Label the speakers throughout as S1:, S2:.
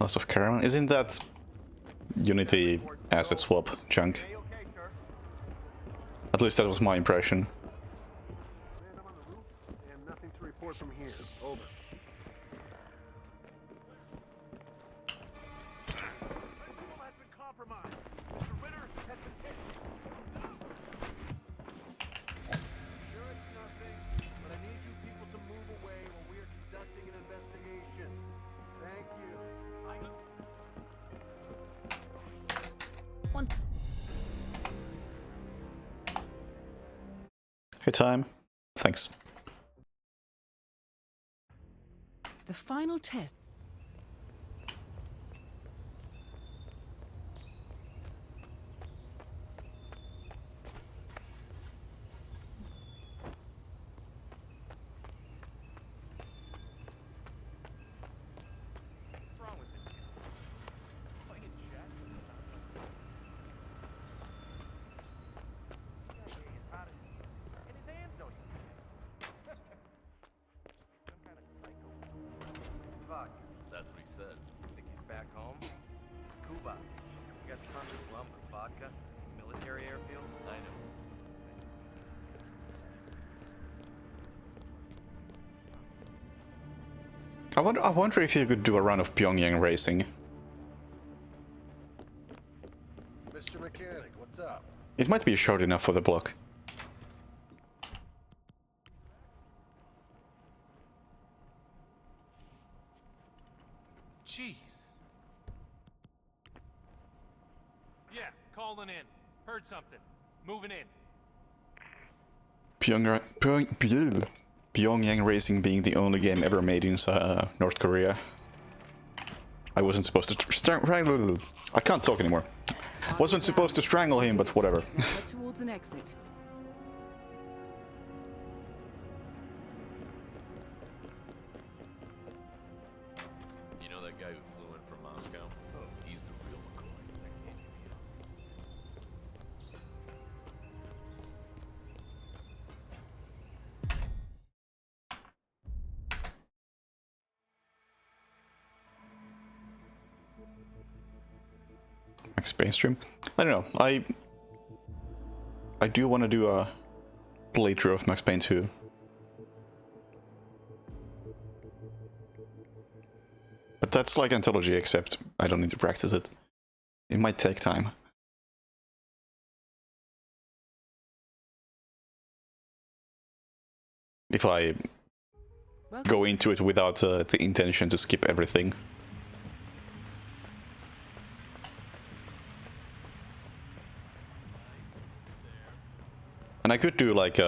S1: Loss of Caravan. Isn't that Unity asset swap junk? At least that was my impression.
S2: I'm on the roof and nothing to report from here. Over. Has been compromised. The Ritter has been hit. Sure it's nothing, but I need you people to move away while we are conducting an investigation. Thank you.
S1: Hey, time. Thanks.
S3: The final test.
S2: What's wrong with this kid? Playing chess? And his hands don't even. Some kind of psycho. Fuck.
S4: That's what he said.
S2: Think he's back home? This is Cuba. We got tons of rum and vodka. Military airfield.
S4: I know.
S1: I wonder if you could do a run of Pyongyang racing.
S5: Mr. Mechanic, what's up?
S1: It might be short enough for the block.
S6: Jeez. Yeah, calling in. Heard something. Moving in.
S1: Pyongyang racing being the only game ever made in North Korea. I wasn't supposed to strangle. I can't talk anymore. Wasn't supposed to strangle him, but whatever.
S3: Now head towards an exit.
S4: You know that guy who flew in from Moscow? Oh, he's the real McCoy.
S1: Max Payne stream. I don't know. I do want to do a playthrough of Max Payne 2. But that's like Anthology, except I don't need to practice it. It might take time. If I go into it without the intention to skip everything. And I could do like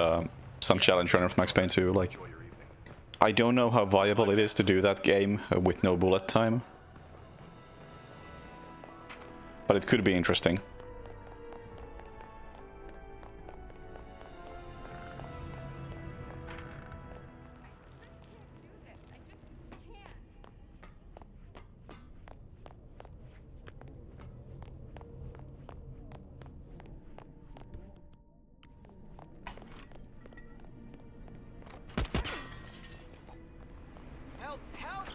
S1: some challenge run of Max Payne 2, like I don't know how viable it is to do that game with no bullet time. But it could be interesting.
S2: Help! Help!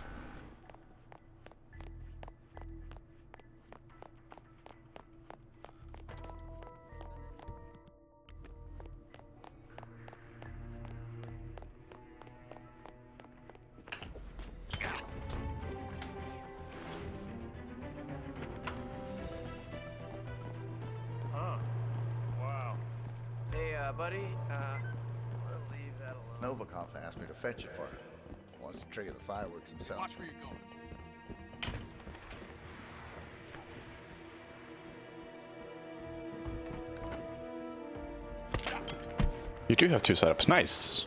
S6: Huh. Wow.
S2: Hey, buddy. We'll leave that alone.
S5: Novikov asked me to fetch it for him. Wants to trigger the fireworks himself.
S6: Watch where you're going.
S1: You do have two setups, nice!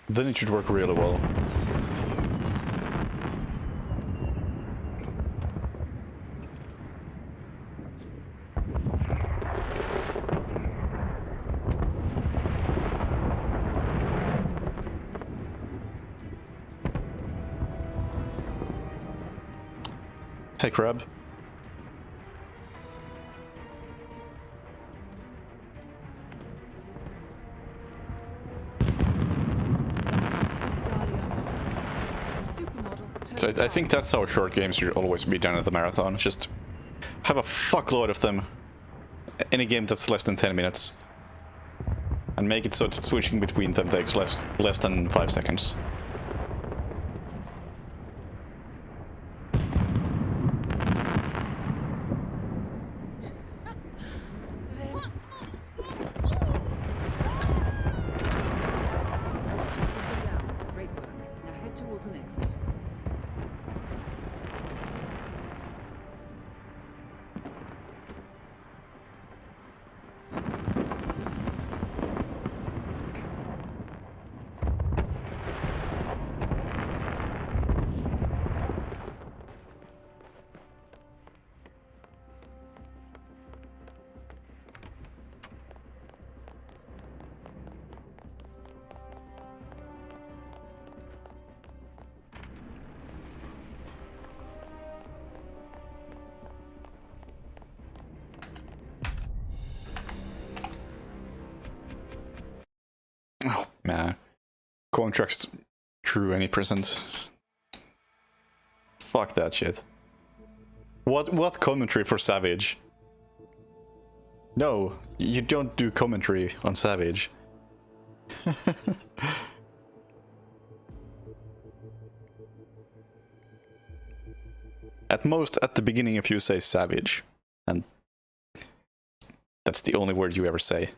S1: Then it should work really well. Hey, Crab.
S3: Is Dahlia Morales, supermodel
S1: So I think that's how short games should always be done at the marathon. Just have a fuckload of them. Any game that's less than 10 minutes. And make it so that switching between them takes less than 5 seconds.
S3: Targets are down. Great work. Now head towards an exit.
S1: Oh, man. Contracts through any present. Fuck that shit. What commentary for Savage? No, you don't do commentary on Savage. At most, at the beginning, if you say Savage, and that's the only word you ever say.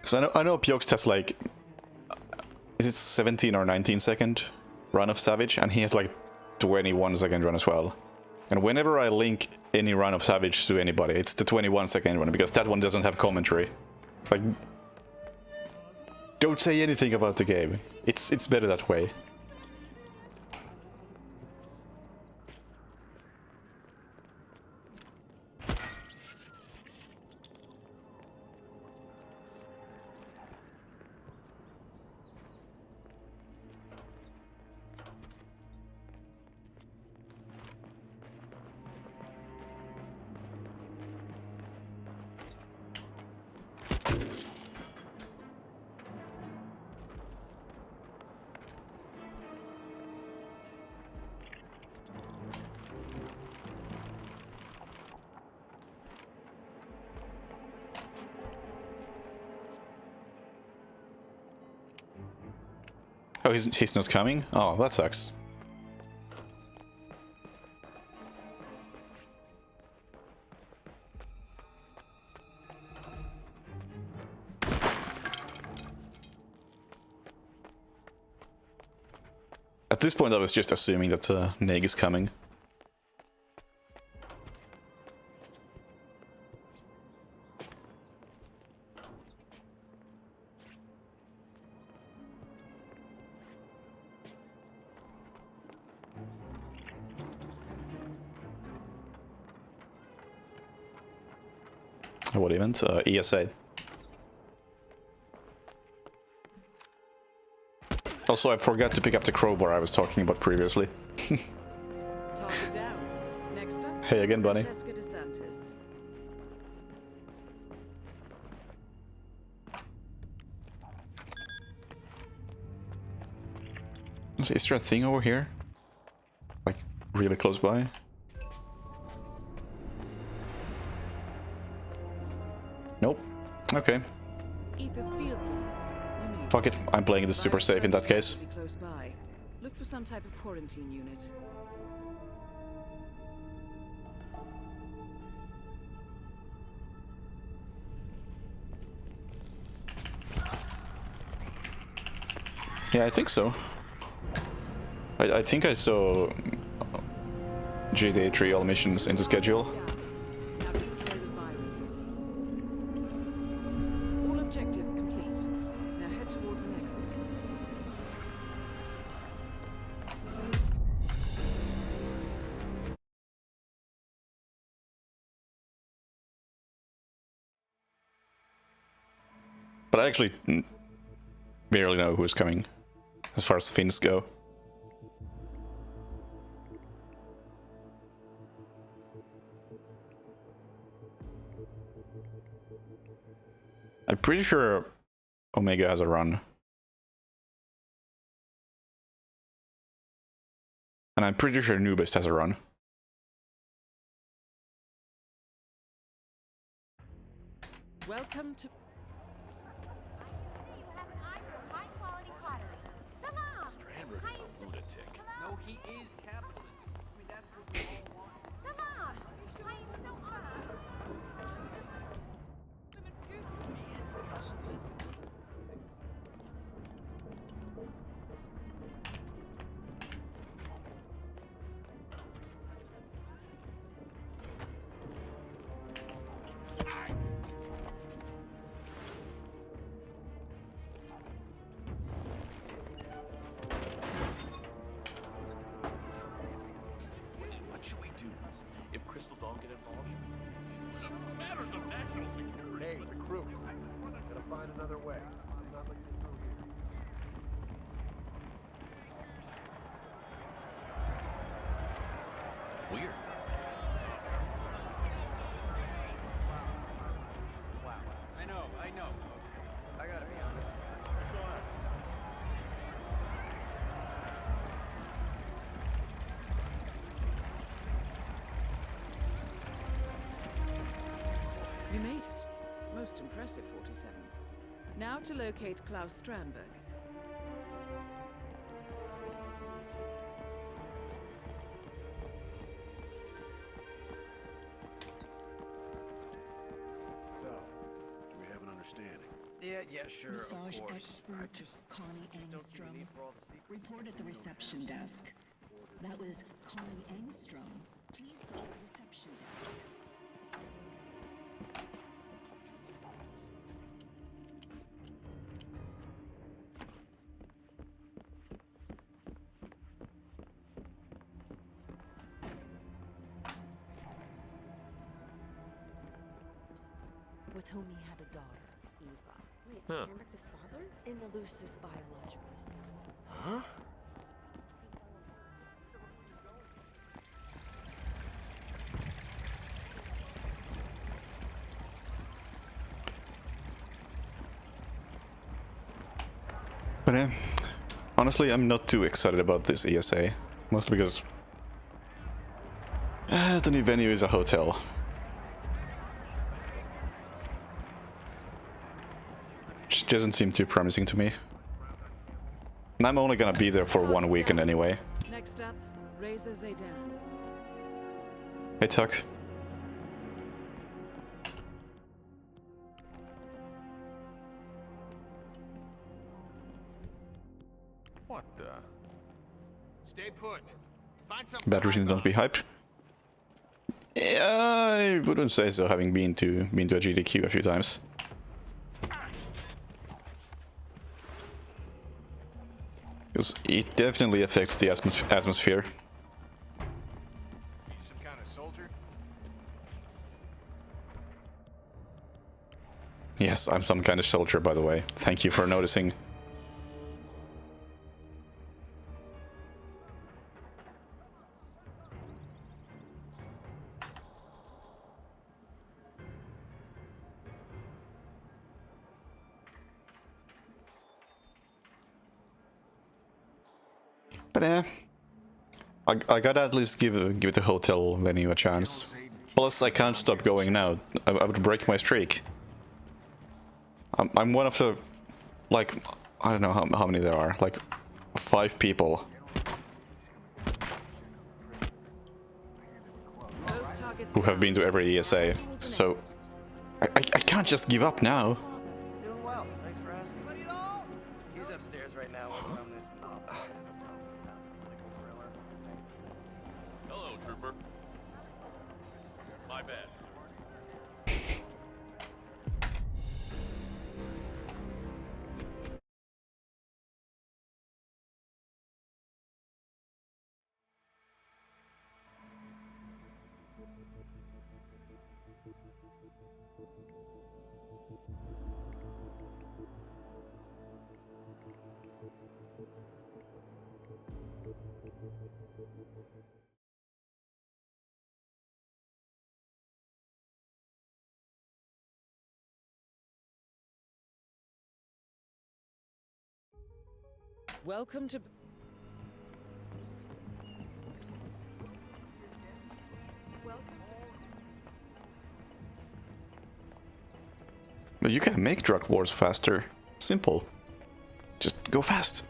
S1: So I know Piox has like, is it 17 or 19 second run of Savage, and he has like 21 second run as well. And whenever I link any run of Savage to anybody, it's the 21 second run, because that one doesn't have commentary. It's like, don't say anything about the game. It's better that way. Oh, he's not coming? Oh, that sucks. At this point I was just assuming that Neg is coming. What event? ESA. Also, I forgot to pick up the crowbar I was talking about previously.
S3: Target down. Next up.
S1: Hey again, Bunny.
S3: Francesca DeSantis.
S1: Is there a thing over here? Like, really close by? Nope. Okay.
S3: Ether's field lab.
S1: Fuck it, I'm playing this super safe in that case.
S3: Close by. Look for some type of quarantine unit.
S1: Yeah, I think so. I think I saw GTA 3 all missions in the schedule.
S3: Now destroy the virus. All objectives complete. Now head towards an exit.
S1: But I actually barely know who's coming, as far as Finns go. I'm pretty sure Omega has a run. And I'm pretty sure Nubist has a run.
S3: Welcome to.
S4: Strandberg is a lunatic.
S2: No, he is capitalism. I mean, that's what we all want.
S4: What should we do? If Crystal don't get involved? Matters of national security.
S2: Hey, the crew. Gotta find another way. I'm not letting you through here.
S4: Weird.
S2: Wow. I know. I gotta be honest. What's going on?
S3: You made it. Most impressive, 47. Now to locate Klaus Strandberg.
S2: So, do we have an understanding?
S7: Yeah, sure,
S8: Massage
S7: of course.
S8: expert Connie Engstrom reported the reception desk. That was Connie Engstrom. Please go to the reception desk.
S9: With whom he had a daughter, Eva. Wait,
S4: Huh.
S9: Strandberg's a father? In the loosest biological sense.
S4: Huh?
S1: But honestly, I'm not too excited about this ESA. Mostly because the new venue is a hotel. Which doesn't seem too promising to me. And I'm only gonna be there for one weekend anyway.
S3: Next up, Reza Zaydan.
S1: Hey Tuck.
S2: What the? Stay put. Find something.
S1: Bad reason don't be hyped. Yeah, I wouldn't say so, having been to a GDQ a few times. Because it definitely affects the atmosphere.
S2: You some kind of soldier?
S1: Yes, I'm some kind of soldier, by the way. Thank you for noticing. But I gotta at least give the hotel venue a chance. Plus, I can't stop going now. I would break my streak. I'm one of the, like, I don't know how many there are, like 5 people
S3: Both targets
S1: who have
S3: down.
S1: been to every ESA.
S3: Towards an
S1: So
S3: exit.
S1: I can't just give up now.
S7: Doing well. Thanks for asking. He's upstairs right now. Working on this.
S4: Hello, trooper. My bad.
S3: Welcome to...
S1: But you can make drug wars faster. Simple. Just go fast.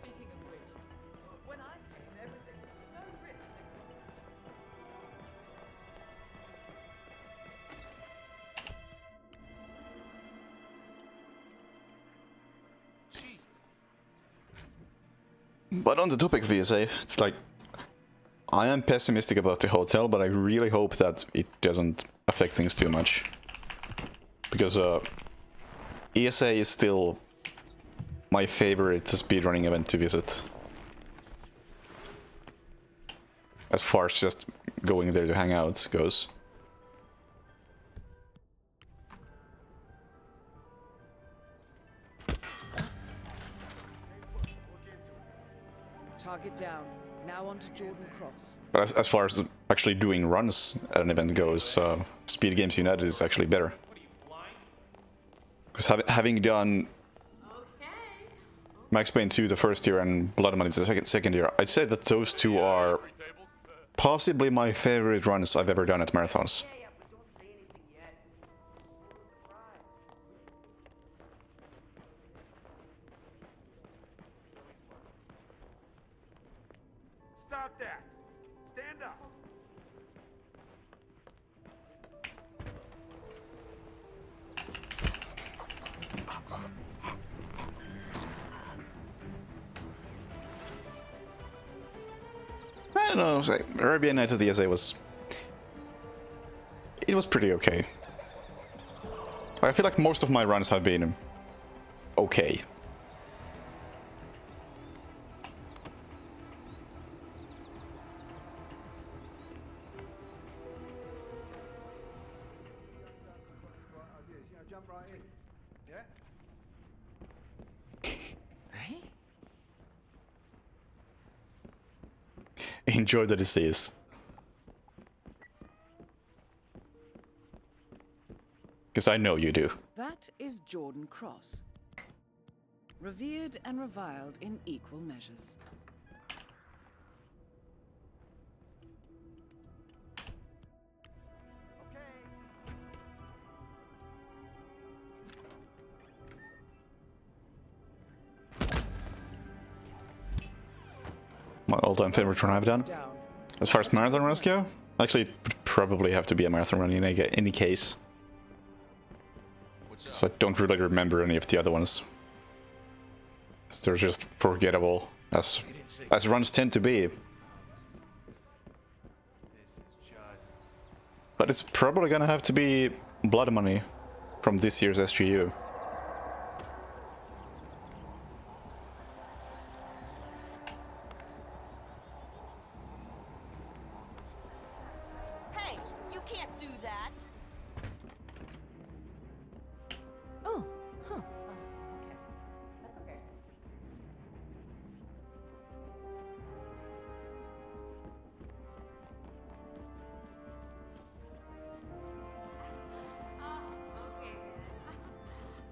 S7: Speaking of which, when I came, everything was so rich.
S6: Jeez.
S1: But on the topic of VSA, it's like... I am pessimistic about the hotel, but I really hope that it doesn't affect things too much. Because ESA is still my favorite speedrunning event to visit. As far as just going there to hang out goes.
S3: Target down. Now on to Jordan Cross.
S1: But as far as actually doing runs at an event goes, Speed Games United is actually better. Because having done Max Payne 2 the first year and Blood Money the second year, I'd say that those two are possibly my favorite runs I've ever done at marathons.
S7: Yeah, but don't say anything yet. Surprise.
S2: Stop that! Stand up!
S1: I don't know, like, Arabian Nights at the ESA was... It was pretty okay. I feel like most of my runs have been... okay.
S2: Jump right in. Yeah?
S1: Enjoy the disease. Because I know you do.
S3: That is Jordan Cross. Revered and reviled in equal measures.
S1: My all-time favorite run I've done.
S3: Down.
S1: As far as marathon runs go, actually it would probably have to be a marathon run in any case. So I don't really remember any of the other ones. They're just forgettable, as runs tend to be. But it's probably gonna have to be Blood Money from this year's SGU.
S8: Hey, you can't do that. Oh, huh. Okay. That's okay.
S9: Okay.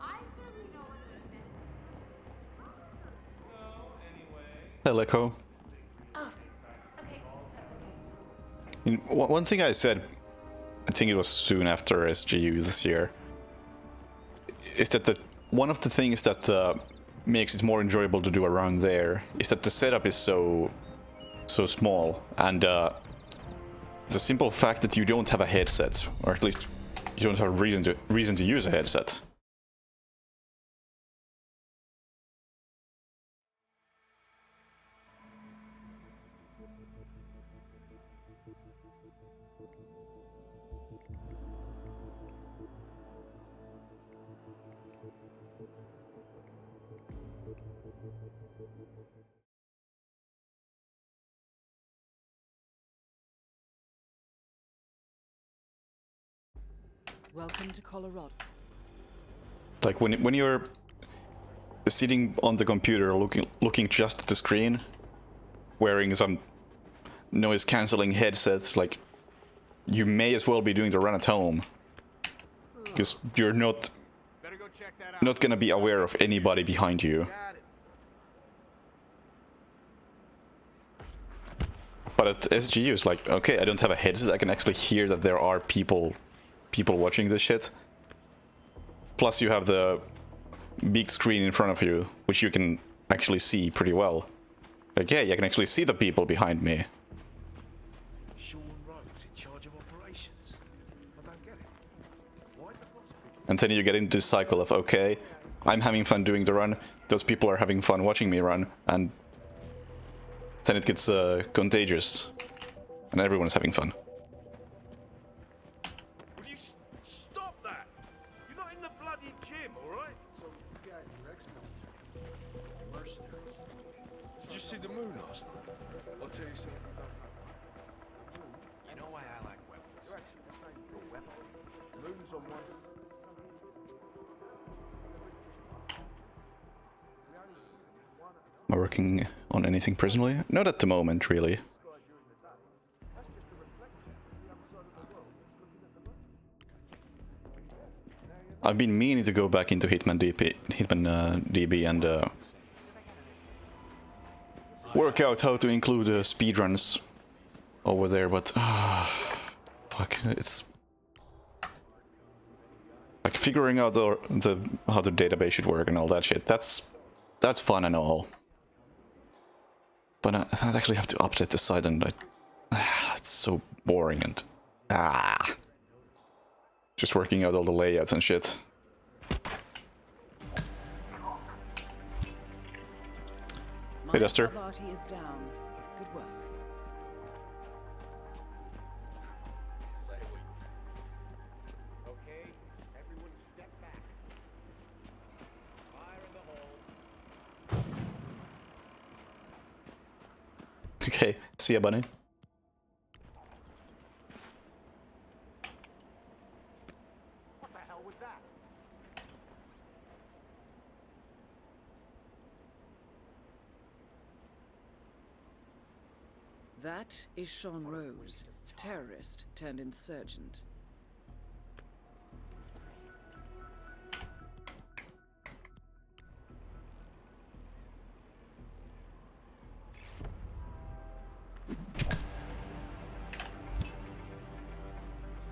S9: I certainly know what this is.
S1: Hey, Leco.
S9: Oh, okay.
S1: One thing I said, I think it was soon after SGU this year, is that one of the things that makes it more enjoyable to do around there is that the setup is so small, and the simple fact that you don't have a headset, or at least you don't have a reason to use a headset.
S3: Welcome to Colorado.
S1: Like when you're sitting on the computer looking just at the screen, wearing some noise cancelling headsets, like you may as well be doing the run at home, because you're not
S2: Better go check that out.
S1: gonna be aware of anybody behind you.
S2: Got it.
S1: But at SGU, it's like, okay, I don't have a headset. I can actually hear that there are people watching this shit. Plus, you have the big screen in front of you, which you can actually see pretty well. Like, yeah, I can actually see the people behind me.
S5: Sean Rhodes in charge of operations.
S2: I don't get it. Why the fuck?
S1: And then you get into this cycle of, okay, I'm having fun doing the run, those people are having fun watching me run, and then it gets contagious, and everyone's having fun.
S2: Will you stop that? You're not in the bloody gym, alright?
S5: So you guys are ex-military. Mercenaries.
S2: Did you see the moon last night? I'll tell you something.
S5: You know why I like weapons?
S2: You're actually saying your weapon. The moon's on one.
S1: Am I working on anything personally? Not at the moment, really. I've been meaning to go back into Hitman DB and work out how to include speedruns over there, but fuck, it's like figuring out how the database should work and all that shit. That's fun and all, but I actually have to update the site, and it's so boring and just working out all the layouts and shit. Hey, Duster.
S3: Party is down. Good work.
S5: Say we.
S2: Okay, everyone step back. Fire in the hole.
S1: Okay, see ya, bunny.
S2: What the hell was that?
S3: That is Sean Rose, terrorist turned insurgent.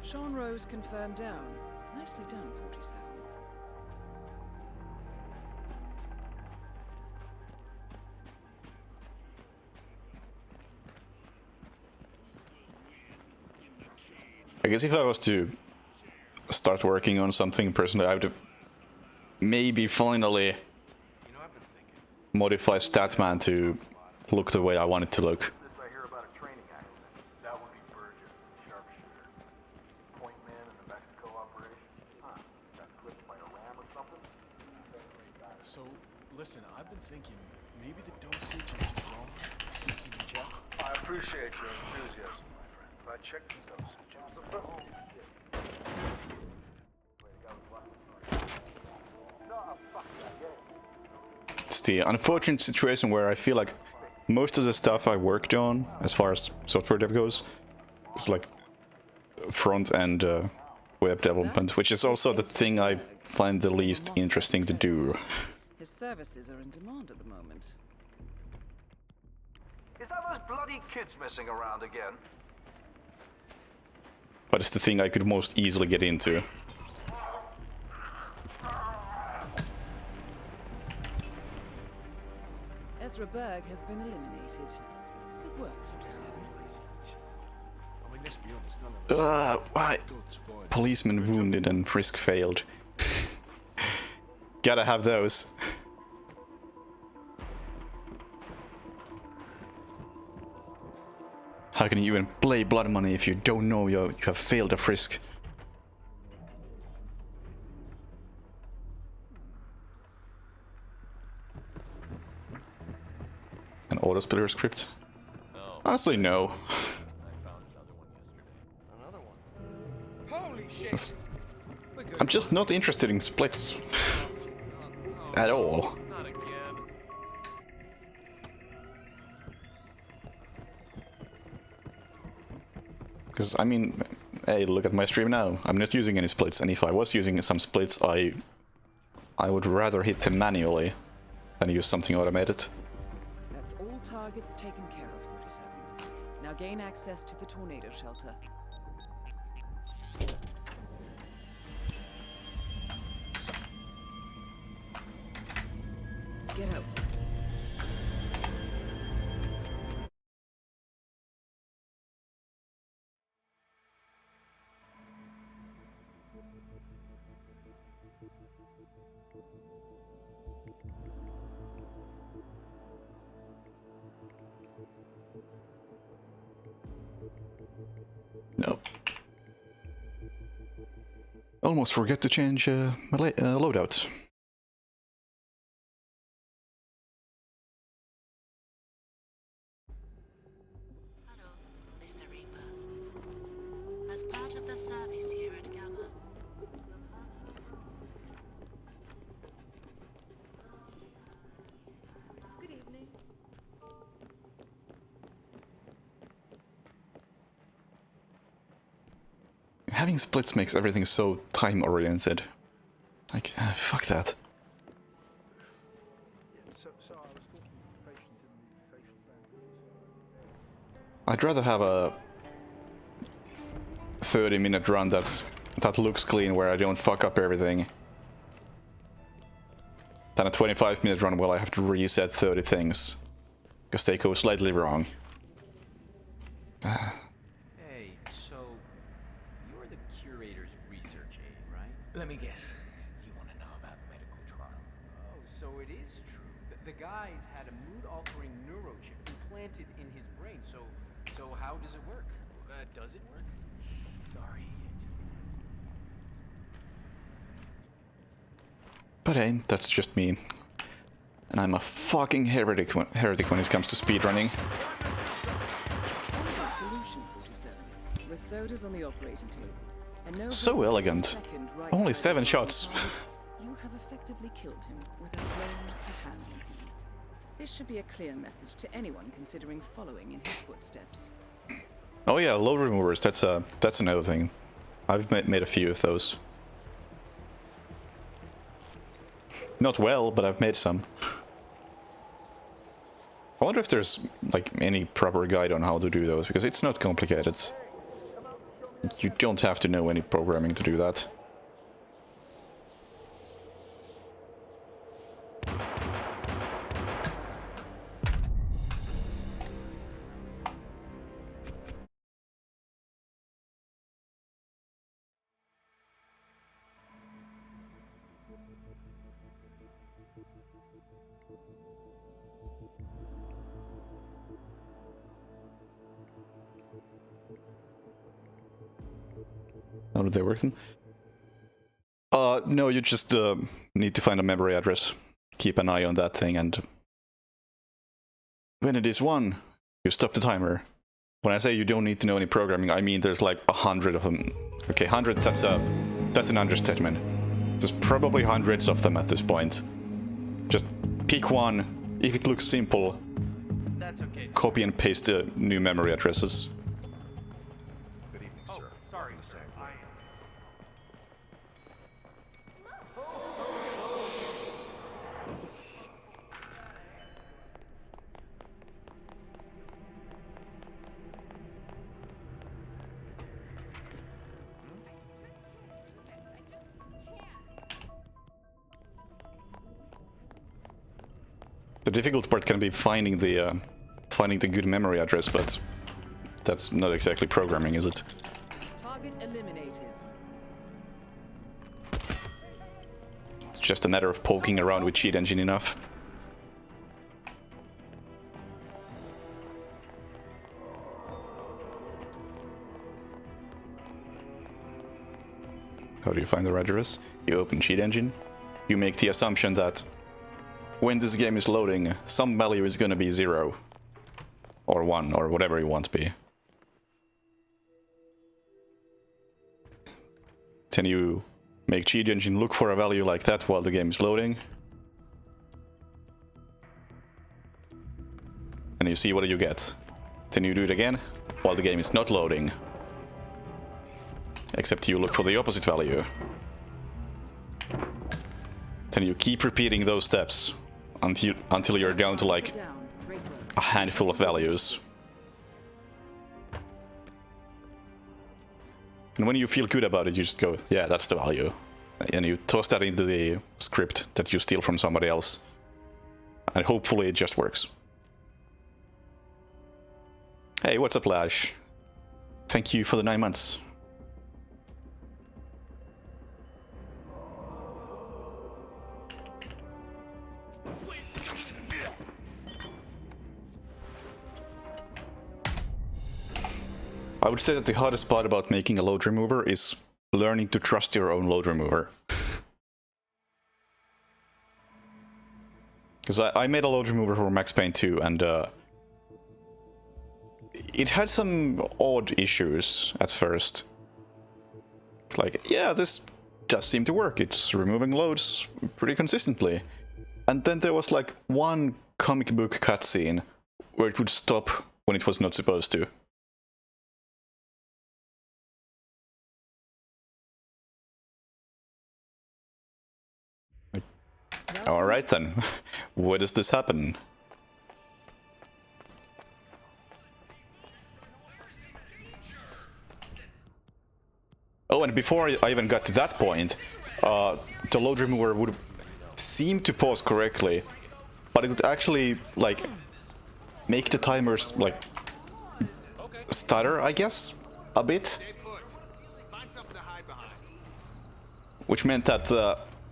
S3: Sean Rose confirmed down. Nicely done, 47.
S1: I guess if I was to start working on something personally, I would have maybe finally
S5: You know, I've been thinking.
S1: modify Statman to look the way I want it to look.
S2: This I hear about a training accident. That would be Burgess, sharpshooter. Point man in the Mexico operation. Huh. Got clipped by a ram or something?
S10: So, listen, I've been thinking maybe the dosage is just wrong. Jeff?
S2: I appreciate your enthusiasm, my friend. But I checked the dosage. It was a little...
S1: It's the unfortunate situation where I feel like most of the stuff I worked on, as far as software dev goes, is like front-end web development, which is also the thing I find the least interesting to do.
S3: His services are in demand at the moment.
S2: Is that those bloody kids messing around again?
S1: But it's the thing I could most easily get into.
S3: Ezra Berg has been eliminated. Good work, 47.
S5: I mean, let's be honest, none of us
S1: Why?
S5: good spoiled.
S1: Policeman wounded and risk failed. Gotta have those. How can you even play Blood Money if you don't know you have failed a frisk? An auto-splitter script? Honestly, no.
S7: Another one. Holy shit!
S1: It's- I'm just not interested in splits. At all.
S6: Not again.
S1: Because, I mean, hey, look at my stream now. I'm not using any splits, and if I was using some splits, I would rather hit them manually than use something automated.
S3: That's all targets taken care of, 47. Now Now gain access to the tornado shelter. Get out.
S1: No. Almost forget to change my loadout.
S11: Hello, Mr. Reaper. As part of the service here at Gamma.
S3: Good evening.
S1: Having splits makes everything so time-oriented. Like, fuck that. I'd rather have a 30-minute run that looks clean, where I don't fuck up everything, than a 25-minute run where I have to reset 30 things because they go slightly wrong.
S12: Hey, so you're the curator's research aide, right?
S7: Let me guess. You want to know about medical trial?
S12: Oh, so it is true. The guy's had a mood-altering neurochip implanted in his brain. So how does it work? Does it work? Sorry.
S1: But hey, that's just me. And I'm a fucking heretic when it comes to speedrunning.
S3: Solution 47. Rosoda's on the operating table. And no
S1: So elegant. Only 7 shots.
S3: You have effectively killed him without laying a hand on him. This should be a clear message to anyone considering following in his footsteps.
S1: Oh yeah, load removers, that's another thing. I've made a few of those. Not well, but I've made some. I wonder if there's like any proper guide on how to do those, because it's not complicated. You don't have to know any programming to do that. How did they work then? No, you just need to find a memory address. Keep an eye on that thing, and when it is 1, you stop the timer. When I say you don't need to know any programming, I mean there's like 100 of them. Okay, hundreds, that's an understatement. There's probably hundreds of them at this point. Just pick one. If it looks simple,
S12: That's okay.
S1: copy and paste the new memory addresses.
S5: Good evening, sir.
S6: Sorry,
S5: Welcome to
S6: sir.
S5: Sanctuary.
S1: The difficult part can be finding the good memory address, but that's not exactly programming, is it?
S3: Target eliminated.
S1: It's just a matter of poking around with cheat engine enough. How do you find the address? You open cheat engine. You make the assumption that when this game is loading, some value is gonna be 0. Or 1, or whatever you want to be. Then you make cheat engine look for a value like that while the game is loading. And you see what you get. Then you do it again while the game is not loading. Except you look for the opposite value. Then you keep repeating those steps until you're down to like a handful of values. And when you feel good about it, you just go, yeah, that's the value. And you toss that into the script that you steal from somebody else. And hopefully it just works. Hey, what's up, Lash? Thank you for the 9 months. I would say that the hardest part about making a load remover is learning to trust your own load remover. Because I made a load remover for Max Payne 2, and it had some odd issues at first. It's like, yeah, this does seem to work. It's removing loads pretty consistently. And then there was like one comic book cutscene where it would stop when it was not supposed to. Alright then, where does this happen? Oh, and before I even got to that point, the load remover would seem to pause correctly, but it would actually, like, make the timers, like, stutter, I guess, a bit. Which meant that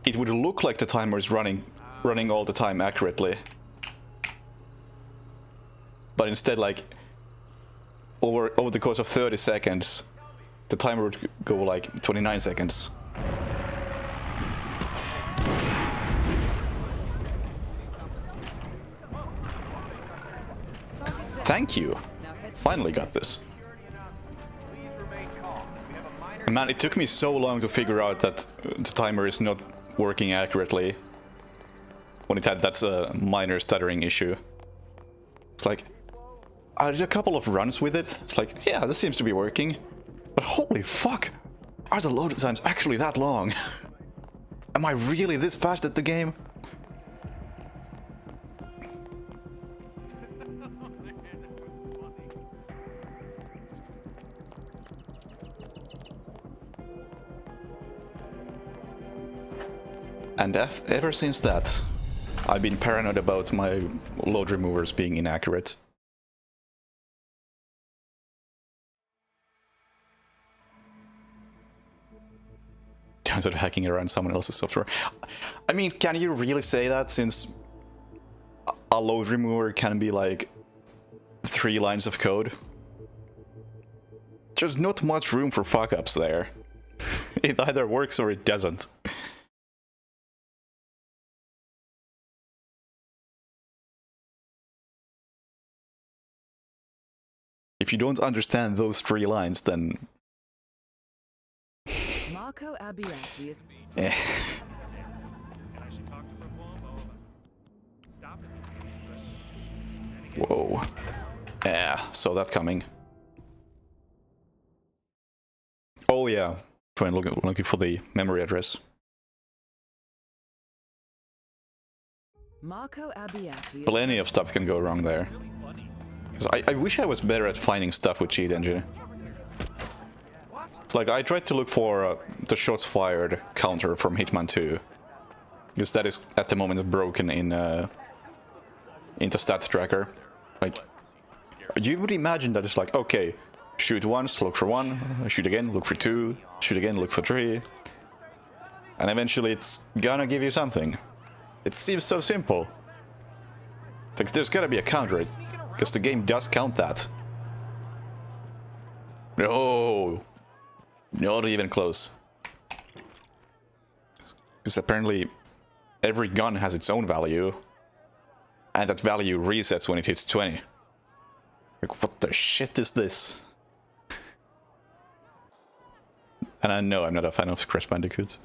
S1: it would look like the timer is running all the time accurately. But instead, like, over the course of 30 seconds, the timer would go like 29 seconds. Thank you. Finally got this. And man, it took me so long to figure out that the timer is not working accurately when it had that minor stuttering issue. It's like, I did a couple of runs with it. It's like, yeah, this seems to be working. But holy fuck, are the load times actually that long? Am I really this fast at the game? And ever since that, I've been paranoid about my load removers being inaccurate. Turns out hacking around someone else's software. I mean, can you really say that, since a load remover can be like 3 lines of code? There's not much room for fuck-ups there. It either works or it doesn't. If you don't understand those 3 lines, then...
S3: Marco Abbiati is...
S1: Eh. Whoa. Yeah, saw that coming. Oh yeah, trying looking for the memory address.
S3: Marco Abbiati.
S1: Plenty of stuff can go wrong there. I wish I was better at finding stuff with Cheat Engine. It's like, I tried to look for the shots fired counter from Hitman 2. Because that is at the moment broken in the stat tracker. Like, you would imagine that it's like, okay, shoot once, look for 1, shoot again, look for 2, shoot again, look for 3. And eventually it's gonna give you something. It seems so simple. Like, there's gotta be a counter, because the game does count that. No! Not even close. Because apparently every gun has its own value, and that value resets when it hits 20. Like, what the shit is this? And I know I'm not a fan of Crash Bandicoots.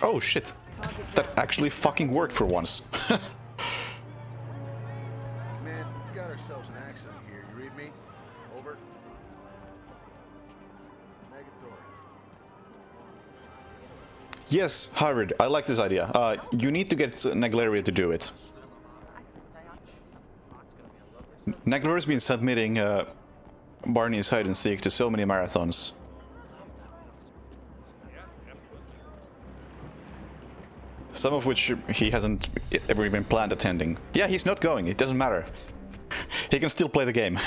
S1: Oh shit, that actually fucking worked for once.
S2: Man, we got ourselves an accident here. You read me? Over. Negatory.
S1: Yes, Hybrid, I like this idea. You need to get Naglaria to do it. Naglaria's been submitting Barney's hide and seek to so many marathons. Some of which he hasn't ever even planned attending. Yeah, he's not going, it doesn't matter. He can still play the game.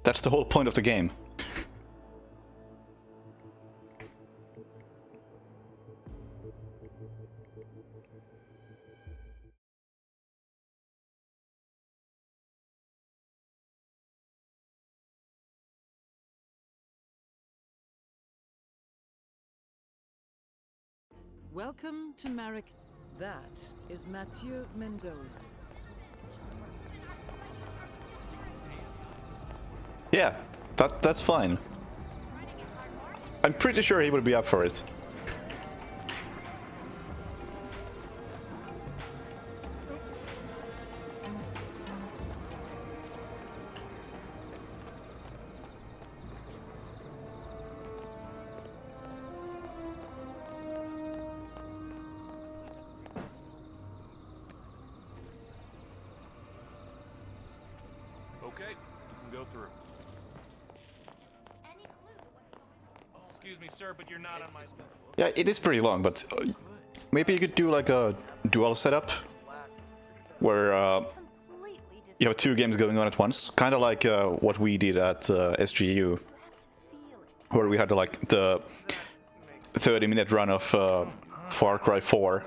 S1: That's the whole point of the game.
S3: Welcome to Marek. That is Mathieu Mendola.
S1: Yeah, that's fine. I'm pretty sure he would be up for it.
S6: Okay, you can go through. Excuse me, sir, but you're not on my...
S1: Yeah, it is pretty long, but maybe you could do like a dual setup where you have two games going on at once, kind of like what we did at SGU, where we had like the 30-minute run of Far Cry 4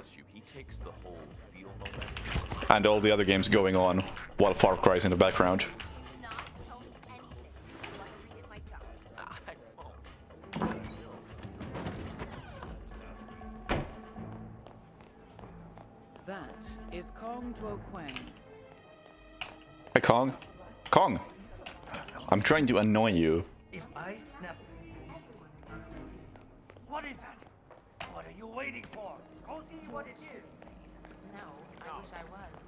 S1: and all the other games going on while Far Cry is in the background.
S3: That is Kong Duo Quang.
S1: Hi, Kong. Kong! I'm trying to annoy you.
S13: If I snap... What is that? What are you waiting for? Go see what it is.
S11: No, I wish I was,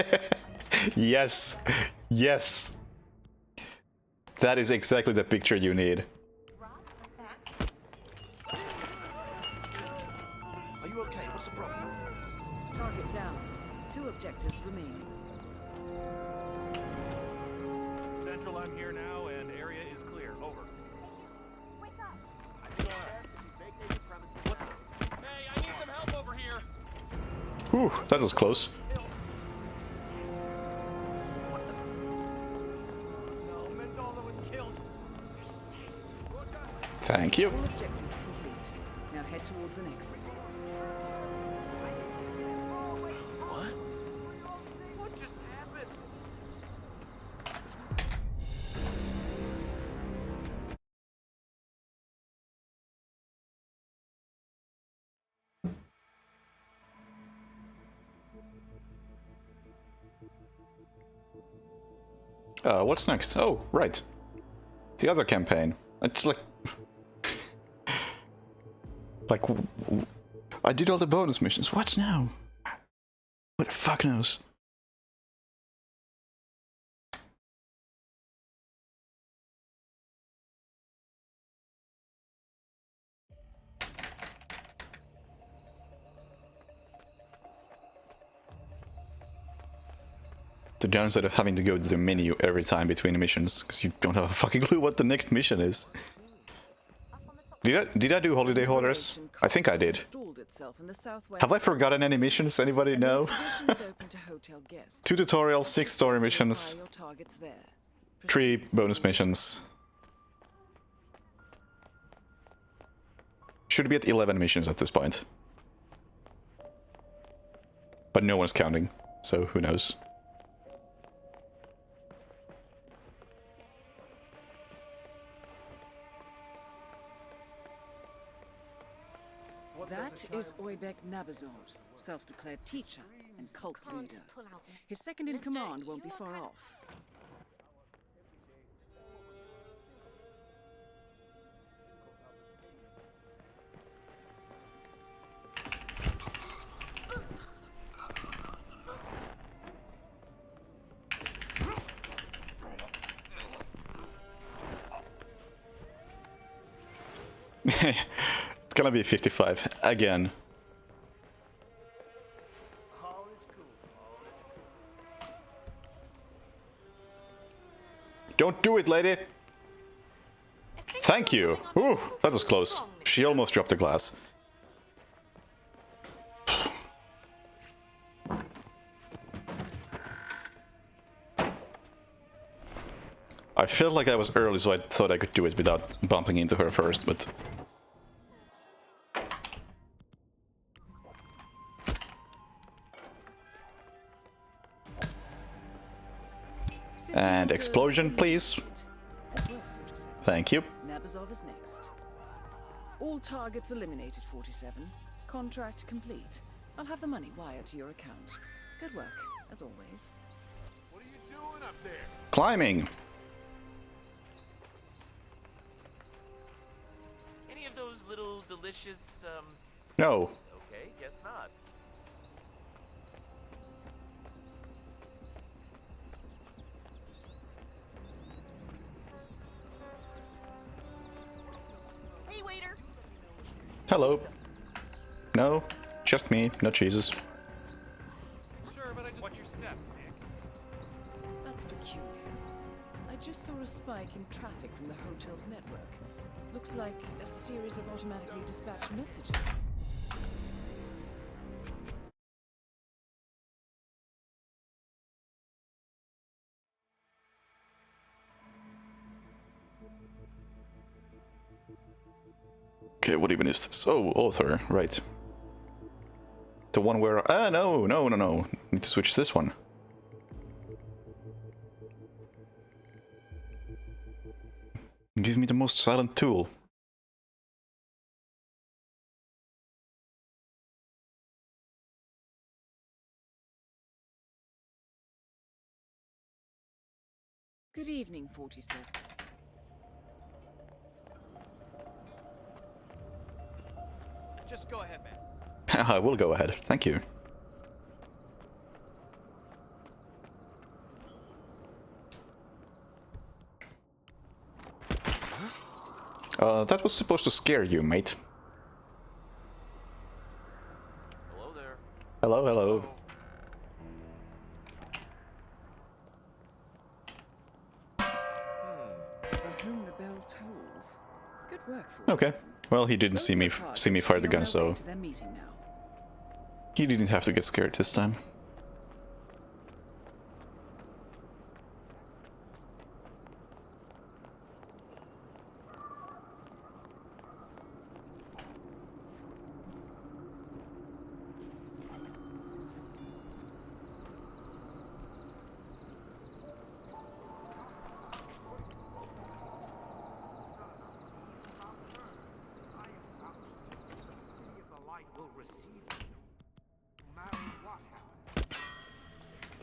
S11: but...
S1: Yes! Yes! That is exactly the picture you need.
S5: Are you okay? What's the problem?
S3: Target down. 2 objectives remaining.
S6: Central, I'm here now, and area is clear. Over. Hey, I need some help over here!
S1: Whew, that was close.
S12: No, Mendola was killed.
S1: Thank you.
S3: All objectives complete. Now head towards an exit.
S6: What?
S12: What just happened?
S1: What's next? Oh, right. The other campaign. It's like... I did all the bonus missions. What's now? Who the fuck knows? The downside of having to go to the menu every time between missions, because you don't have a fucking clue what the next mission is. Did I do Holiday Hoarders? I think I did. Have I forgotten any missions? Anybody know? 2 tutorials, 6 story missions, 3 bonus missions. Should be at 11 missions at this point. But no one's counting, so who knows.
S3: That is Oybek Nabazov, self-declared teacher and cult leader. His second in command won't be far off.
S1: It's gonna be 55 again. Don't do it, lady! Thank you! Ooh, that was close. She almost dropped the glass. I felt like I was early, so I thought I could do it without bumping into her first, but... And explosion, please. Thank you.
S3: Nabazov is next. All targets eliminated, 47. Contract complete. I'll have the money wired to your account. Good work, as always.
S6: What are you doing up there?
S1: Climbing.
S4: Any of those little delicious,
S1: No.
S4: Okay, guess not.
S9: Hey, waiter.
S1: Hello. No, just me, not Jesus.
S6: Sure, but I just watch your step, Nick.
S3: That's peculiar. I just saw a spike in traffic from the hotel's network. Looks like a series of automatically dispatched messages.
S1: Okay, what even is this? Oh, author, right. The one where... Ah, no. Need to switch this one. Give me the most silent tool.
S3: Good evening, 47.
S12: Just go ahead, man.
S1: I will go ahead, thank you. That was supposed to scare you, mate.
S4: Hello there.
S1: Hello, hello.
S3: For whom the bell tolls. Good work, 47.
S1: Okay. Well, he didn't see me fire the gun, so he didn't have to get scared this time.
S13: Will receive it, no matter what happens.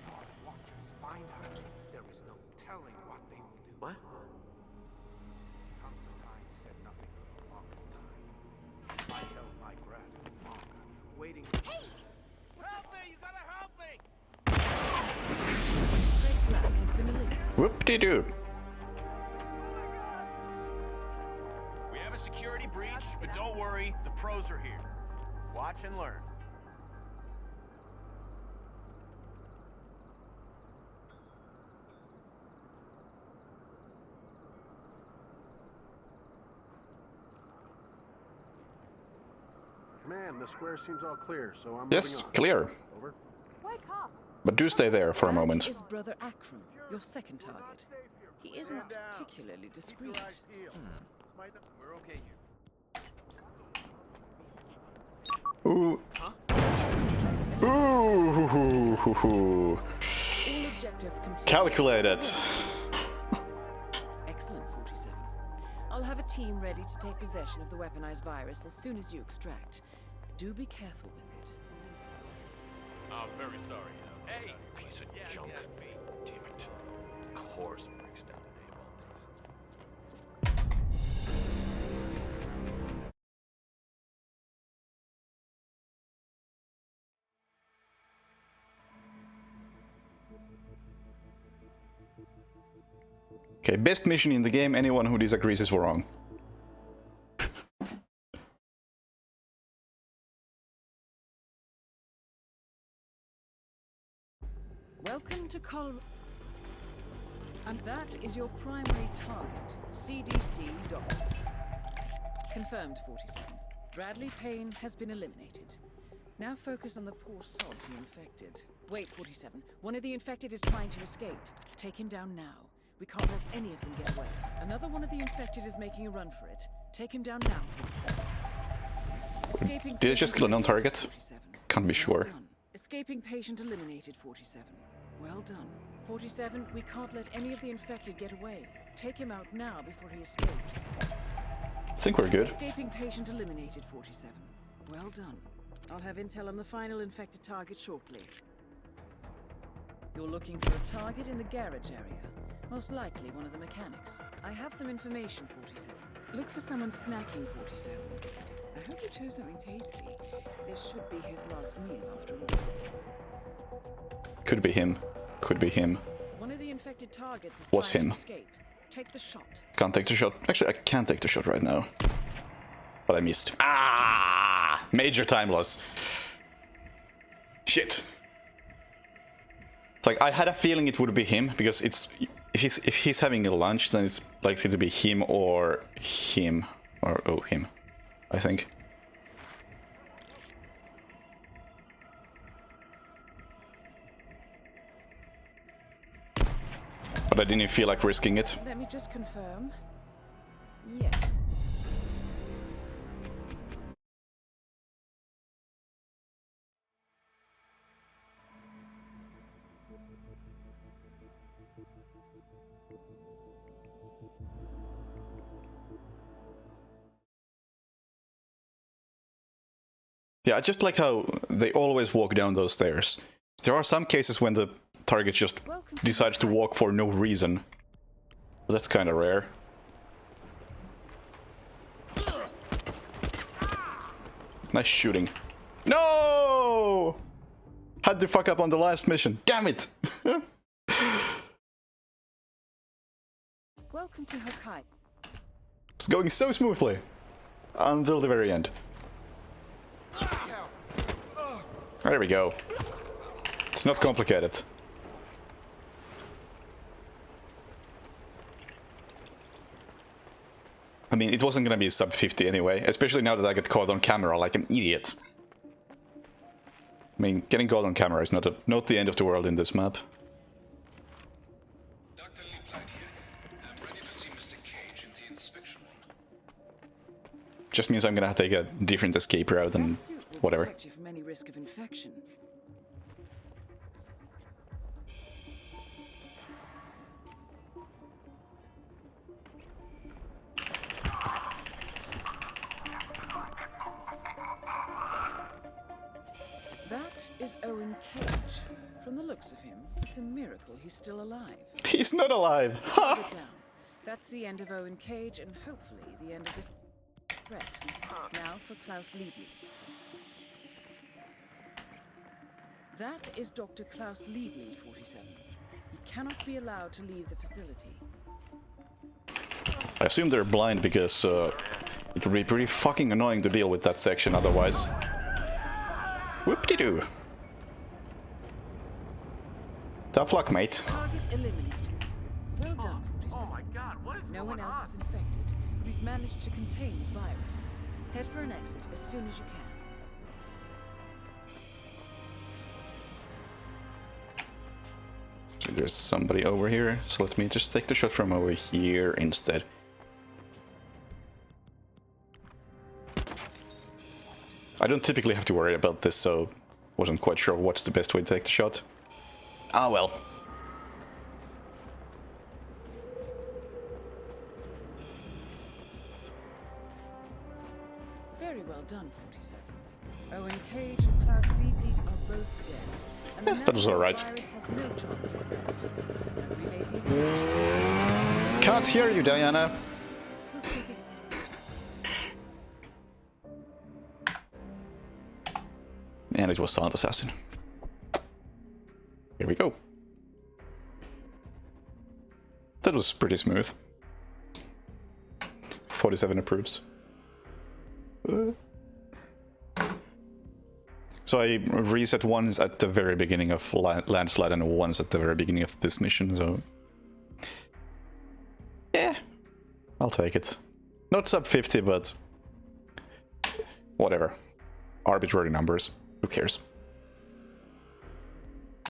S13: Our watchers find her. There is no telling what they will do.
S4: What?
S13: Constantine said nothing for the longest time. I held my breath longer, waiting. Hey!
S6: Help me! You gotta help me!
S3: Great plan has been eliminated.
S1: Whoop-de-doo.
S4: We have a security breach, but don't worry, the pros are here. Watch and learn.
S2: Command, the square seems all clear, so I'm
S1: Yes,
S2: moving on.
S1: clear.
S2: Over.
S1: But do stay there for a
S3: That
S1: moment.
S3: is Brother Akram, your second target. He isn't particularly discreet.
S12: We're okay here.
S1: Ooh. Ooh.
S3: All objectives complete.
S1: Calculated.
S3: Excellent, 47. I'll have a team ready to take possession of the weaponized virus as soon as you extract. Do be careful with it.
S4: I'm very sorry. Hey, piece of junk. Damn it. Of course it breaks down the name on these.
S1: Okay, best mission in the game. Anyone who disagrees is wrong.
S3: Welcome to Colorado. And that is your primary target, CDC Doctor. Confirmed, 47. Bradley Payne has been eliminated. Now focus on the poor sod you infected. Wait, 47. One of the infected is trying to escape. Take him down now. We can't let any of them get away. Another one of the infected is making a run for it. Take him down now. Escaping
S1: Did I just kill a non-target? Can't be sure.
S3: Escaping patient eliminated, 47. Well done. 47, we can't let any of the infected get away. Take him out now before he escapes.
S1: I think we're good.
S3: Escaping patient eliminated, 47. Well done. I'll have intel on the final infected target shortly. You're looking for a target in the garage area. Most likely one of the mechanics. I have some information, 47. Look for someone snacking, 47. I hope you chose something tasty. This should be his last meal after all.
S1: Could be him. Could be him.
S3: One of the infected targets is
S1: Was
S3: trying
S1: him.
S3: to escape. Take the shot.
S1: Can't take the shot. Actually, I can take the shot right now. But I missed. Ah! Major time loss. Shit. It's like, I had a feeling it would be him, because it's... If he's having a lunch, then it's likely to be him or him. Or, oh, him. I think. But I didn't feel like risking it.
S3: Let me just confirm. Yeah.
S1: Yeah, I just like how they always walk down those stairs. There are some cases when the target just decides to walk for no reason. But that's kind of rare. Nice shooting. No! Had to fuck up on the last mission. Damn it!
S3: Welcome to Hokkaido.
S1: It's going so smoothly. Until the very end. There we go. It's not complicated. I mean, it wasn't gonna be sub 50 anyway, especially now that I get caught on camera like an idiot. I mean, getting caught on camera is not the end of the world in this map.
S5: Dr. Liebleid here. I'm ready to see Mr. Cage in the inspection room.
S1: Just means I'm gonna have to take a different escape route and whatever.
S3: Protect you from any risk of infection. That is Owen Cage. From the looks of him, it's a miracle he's still alive.
S1: He's not alive.
S3: Put it down. That's the end of Owen Cage and hopefully the end of this threat. Now for Klaus Liebleid. That is Dr. Klaus Liebleid, 47. He cannot be allowed to leave the facility.
S1: I assume they're blind because it would be pretty fucking annoying to deal with that section otherwise. Whoop-de-doo. Tough luck, mate.
S3: Target eliminated. Well done, 47.
S6: Oh my god, what is
S3: No
S6: going
S3: one else
S6: on?
S3: is infected. We've managed to contain the virus. Head for an exit as soon as you can.
S1: There's somebody over here, so let me just take the shot from over here instead. I don't typically have to worry about this, so wasn't quite sure what's the best way to take the shot. Ah well.
S3: Very well done, 47. Owen Cage and Klaus Liebleid are both dead. And the
S1: that was alright.
S3: virus has no chance to spread. Now relay the
S1: Can't hear you, Diana.
S3: We'll speak again.
S1: And it was Silent Assassin. Here we go. That was pretty smooth. 47 approves. So I reset once at the very beginning of Landslide and once at the very beginning of this mission, so... yeah, I'll take it. Not sub 50, but... whatever. Arbitrary numbers. Who cares?